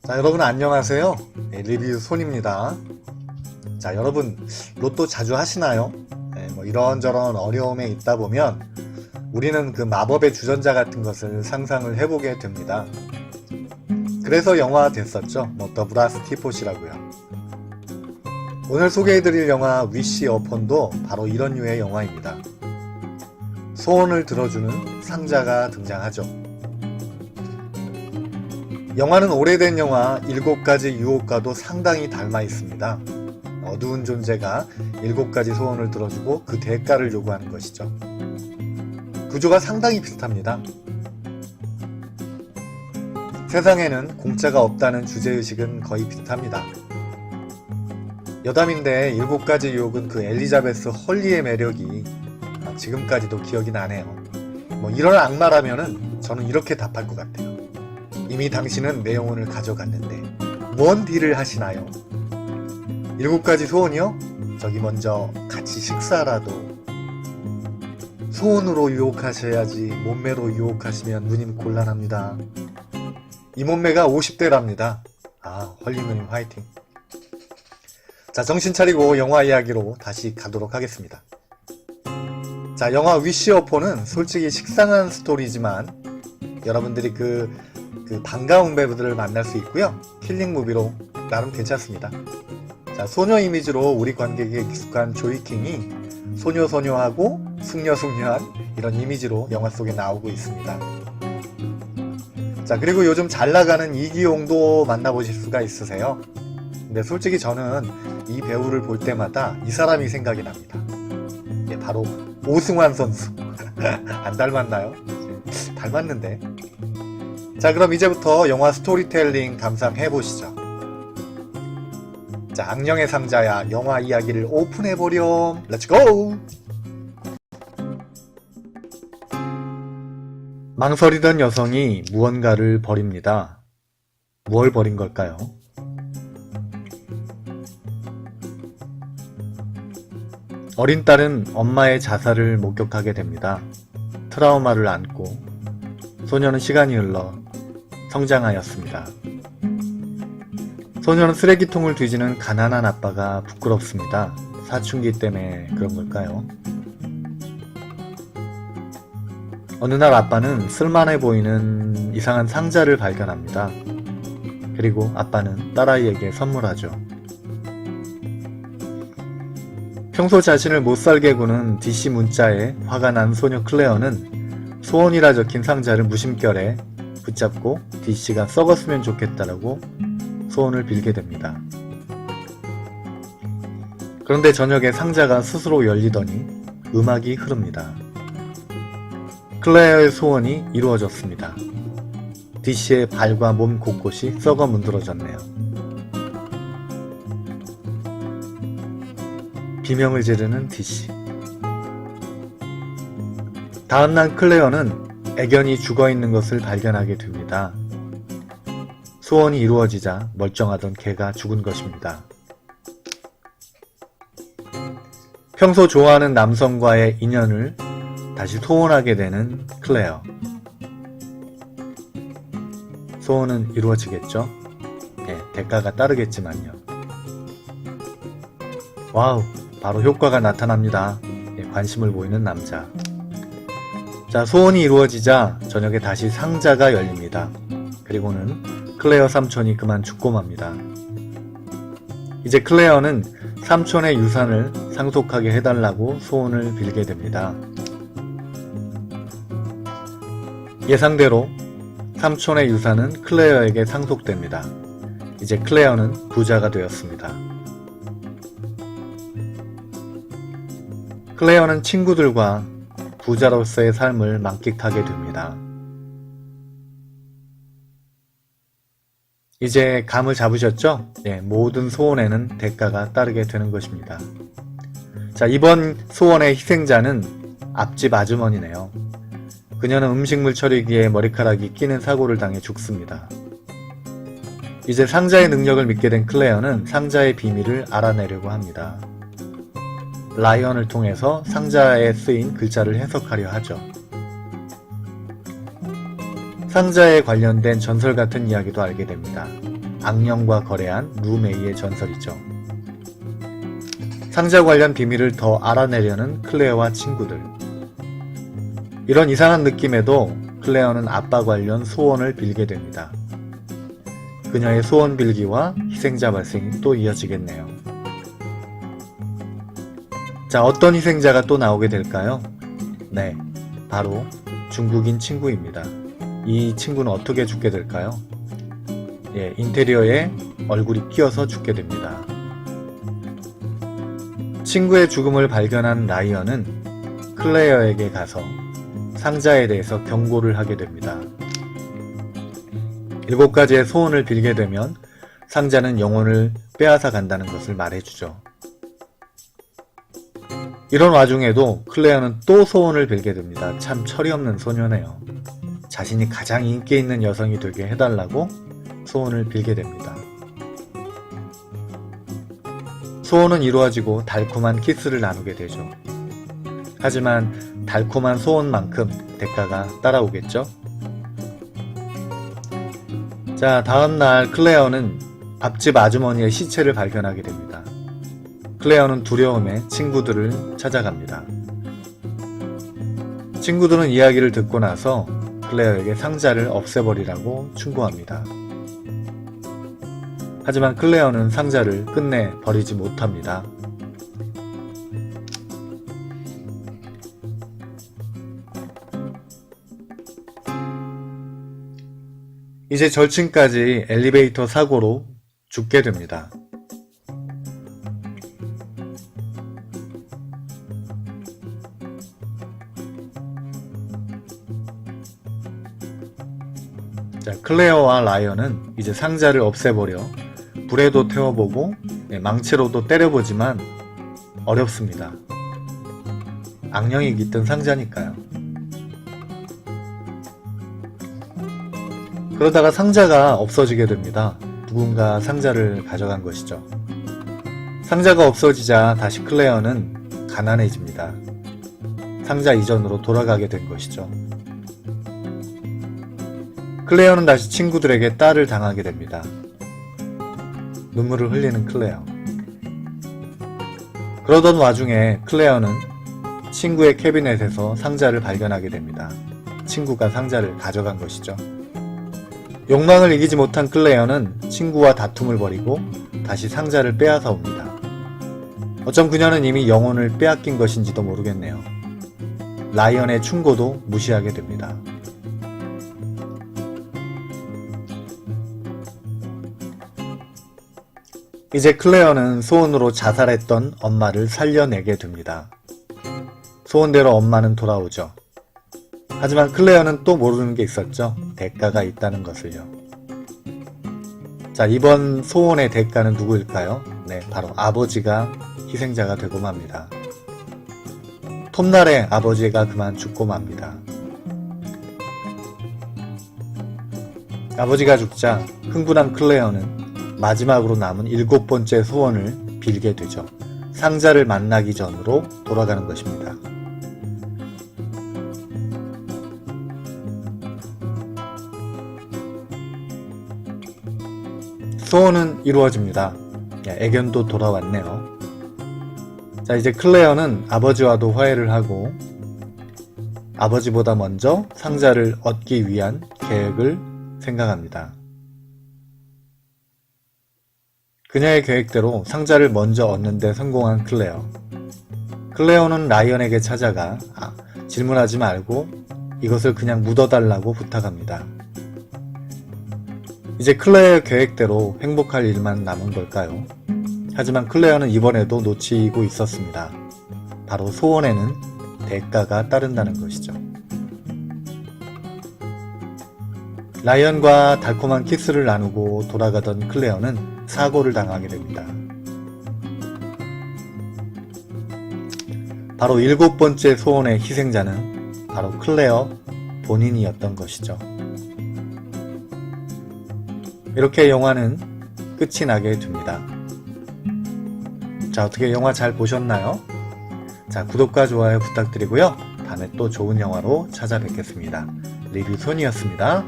자, 여러분 안녕하세요. 리뷰 손입니다. 자, 여러분 로또 자주 하시나요? 뭐 이런저런 어려움에 있다 보면 우리는 그 마법의 주전자 같은 것을 상상을 해보게 됩니다. 그래서 영화 됐었죠. 뭐 더 브라스 티폿이라고요. 오늘 소개해드릴 영화 위시 어폰도 바로 이런 류의 영화입니다. 소원을 들어주는 상자가 등장하죠. 영화는 오래된 영화 7가지 유혹과도 상당히 닮아 있습니다. 어두운 존재가 7가지 소원을 들어주고 그 대가를 요구하는 것이죠. 구조가 상당히 비슷합니다. 세상에는 공짜가 없다는 주제의식은 거의 비슷합니다. 여담인데 7가지 유혹은 그 엘리자베스 헐리의 매력이 지금까지도 기억이 나네요. 뭐 이런 악마라면은 저는 이렇게 답할 것 같아요. 이미 당신은 내 영혼을 가져갔는데 뭔 딜을 하시나요? 7가지 소원이요? 저기 먼저 같이 식사라도. 소원으로 유혹하셔야지 몸매로 유혹하시면 누님 곤란합니다. 이 몸매가 50대랍니다. 헐리 누님 화이팅. 자, 정신 차리고 영화 이야기로 다시 가도록 하겠습니다. 자, 영화 위시 어폰은 솔직히 식상한 스토리지만 여러분들이 그 반가운 배우들을 만날 수 있고요. 킬링 무비로 나름 괜찮습니다. 자, 소녀 이미지로 우리 관객에 익숙한 조이킹이 소녀소녀하고 숙녀숙녀한 이런 이미지로 영화 속에 나오고 있습니다. 자, 그리고 요즘 잘나가는 이기용도 만나보실 수가 있으세요. 근데 솔직히 저는 이 배우를 볼 때마다 이 사람이 생각이 납니다. 바로 오승환 선수. 안 닮았나요? 닮았는데. 자, 그럼 이제부터 영화 스토리텔링 감상해보시죠. 자, 악령의 상자야 영화 이야기를 오픈해보렴. 렛츠고! 망설이던 여성이 무언가를 버립니다. 뭘 버린 걸까요? 어린 딸은 엄마의 자살을 목격하게 됩니다. 트라우마를 안고 소녀는 시간이 흘러 성장하였습니다. 소녀는 쓰레기통을 뒤지는 가난한 아빠가 부끄럽습니다. 사춘기 때문에 그런 걸까요? 어느 날 아빠는 쓸만해 보이는 이상한 상자를 발견합니다. 그리고 아빠는 딸아이에게 선물하죠. 평소 자신을 못살게 구는 DC 문자에 화가 난 소녀 클레어는 소원이라 적힌 상자를 무심결에 붙잡고 DC가 썩었으면 좋겠다라고 소원을 빌게 됩니다. 그런데 저녁에 상자가 스스로 열리더니 음악이 흐릅니다. 클레어의 소원이 이루어졌습니다. DC의 발과 몸 곳곳이 썩어 문드러졌네요. 비명을 지르는 DC. 다음날 클레어는 애견이 죽어있는 것을 발견하게 됩니다. 소원이 이루어지자 멀쩡하던 개가 죽은 것입니다. 평소 좋아하는 남성과의 인연을 다시 소원하게 되는 클레어. 소원은 이루어지겠죠? 네, 대가가 따르겠지만요. 와우, 바로 효과가 나타납니다. 네, 관심을 보이는 남자. 자, 소원이 이루어지자 저녁에 다시 상자가 열립니다. 그리고는 클레어 삼촌이 그만 죽고 맙니다. 이제 클레어는 삼촌의 유산을 상속하게 해달라고 소원을 빌게 됩니다. 예상대로 삼촌의 유산은 클레어에게 상속됩니다. 이제 클레어는 부자가 되었습니다. 클레어는 친구들과 부자로서의 삶을 만끽하게 됩니다. 이제 감을 잡으셨죠? 네, 모든 소원에는 대가가 따르게 되는 것입니다. 자, 이번 소원의 희생자는 앞집 아주머니네요. 그녀는 음식물 처리기에 머리카락이 끼는 사고를 당해 죽습니다. 이제 상자의 능력을 믿게 된 클레어는 상자의 비밀을 알아내려고 합니다. 라이언을 통해서 상자에 쓰인 글자를 해석하려 하죠. 상자에 관련된 전설 같은 이야기도 알게 됩니다. 악령과 거래한 루메이의 전설이죠. 상자 관련 비밀을 더 알아내려는 클레어와 친구들. 이런 이상한 느낌에도 클레어는 아빠 관련 소원을 빌게 됩니다. 그녀의 소원 빌기와 희생자 발생이 또 이어지겠네요. 자, 어떤 희생자가 또 나오게 될까요? 네, 바로 중국인 친구입니다. 이 친구는 어떻게 죽게 될까요? 예, 인테리어에 얼굴이 끼어서 죽게 됩니다. 친구의 죽음을 발견한 라이언은 클레어에게 가서 상자에 대해서 경고를 하게 됩니다. 7가지의 소원을 빌게 되면 상자는 영혼을 빼앗아 간다는 것을 말해주죠. 이런 와중에도 클레어는 또 소원을 빌게 됩니다. 참 철이 없는 소녀네요. 자신이 가장 인기 있는 여성이 되게 해달라고 소원을 빌게 됩니다. 소원은 이루어지고 달콤한 키스를 나누게 되죠. 하지만 달콤한 소원만큼 대가가 따라오겠죠? 자, 다음날 클레어는 밥집 아주머니의 시체를 발견하게 됩니다. 클레어는 두려움에 친구들을 찾아갑니다. 친구들은 이야기를 듣고 나서 클레어에게 상자를 없애버리라고 충고합니다. 하지만 클레어는 상자를 끝내 버리지 못합니다. 이제 절친까지 엘리베이터 사고로 죽게 됩니다. 자, 클레어와 라이언은 이제 상자를 없애버려 불에도 태워보고 망치로도 때려보지만 어렵습니다. 악령이 깃든 상자니까요. 그러다가 상자가 없어지게 됩니다. 누군가 상자를 가져간 것이죠. 상자가 없어지자 다시 클레어는 가난해집니다. 상자 이전으로 돌아가게 된 것이죠. 클레어는 다시 친구들에게 딸을 당하게 됩니다. 눈물을 흘리는 클레어. 그러던 와중에 클레어는 친구의 캐비넷에서 상자를 발견하게 됩니다. 친구가 상자를 가져간 것이죠. 욕망을 이기지 못한 클레어는 친구와 다툼을 벌이고 다시 상자를 빼앗아 옵니다. 어쩜 그녀는 이미 영혼을 빼앗긴 것인지도 모르겠네요. 라이언의 충고도 무시하게 됩니다. 이제 클레어는 소원으로 자살했던 엄마를 살려내게 됩니다. 소원대로 엄마는 돌아오죠. 하지만 클레어는 또 모르는 게 있었죠. 대가가 있다는 것을요. 자, 이번 소원의 대가는 누구일까요? 네, 바로 아버지가 희생자가 되고 맙니다. 톱날의 아버지가 그만 죽고 맙니다. 아버지가 죽자 흥분한 클레어는 마지막으로 남은 7번째 소원을 빌게 되죠. 상자를 만나기 전으로 돌아가는 것입니다. 소원은 이루어집니다. 애견도 돌아왔네요. 자, 이제 클레어는 아버지와도 화해를 하고 아버지보다 먼저 상자를 얻기 위한 계획을 생각합니다. 그녀의 계획대로 상자를 먼저 얻는 데 성공한 클레어. 클레어는 라이언에게 찾아가 질문하지 말고 이것을 그냥 묻어달라고 부탁합니다. 이제 클레어의 계획대로 행복할 일만 남은 걸까요? 하지만 클레어는 이번에도 놓치고 있었습니다. 바로 소원에는 대가가 따른다는 것이죠. 라이언과 달콤한 키스를 나누고 돌아가던 클레어는 사고를 당하게 됩니다. 바로 7번째 소원의 희생자는 바로 클레어 본인이었던 것이죠. 이렇게 영화는 끝이 나게 됩니다. 자, 어떻게 영화 잘 보셨나요? 자, 구독과 좋아요 부탁드리고요. 다음에 또 좋은 영화로 찾아뵙겠습니다. 리뷰 손이었습니다.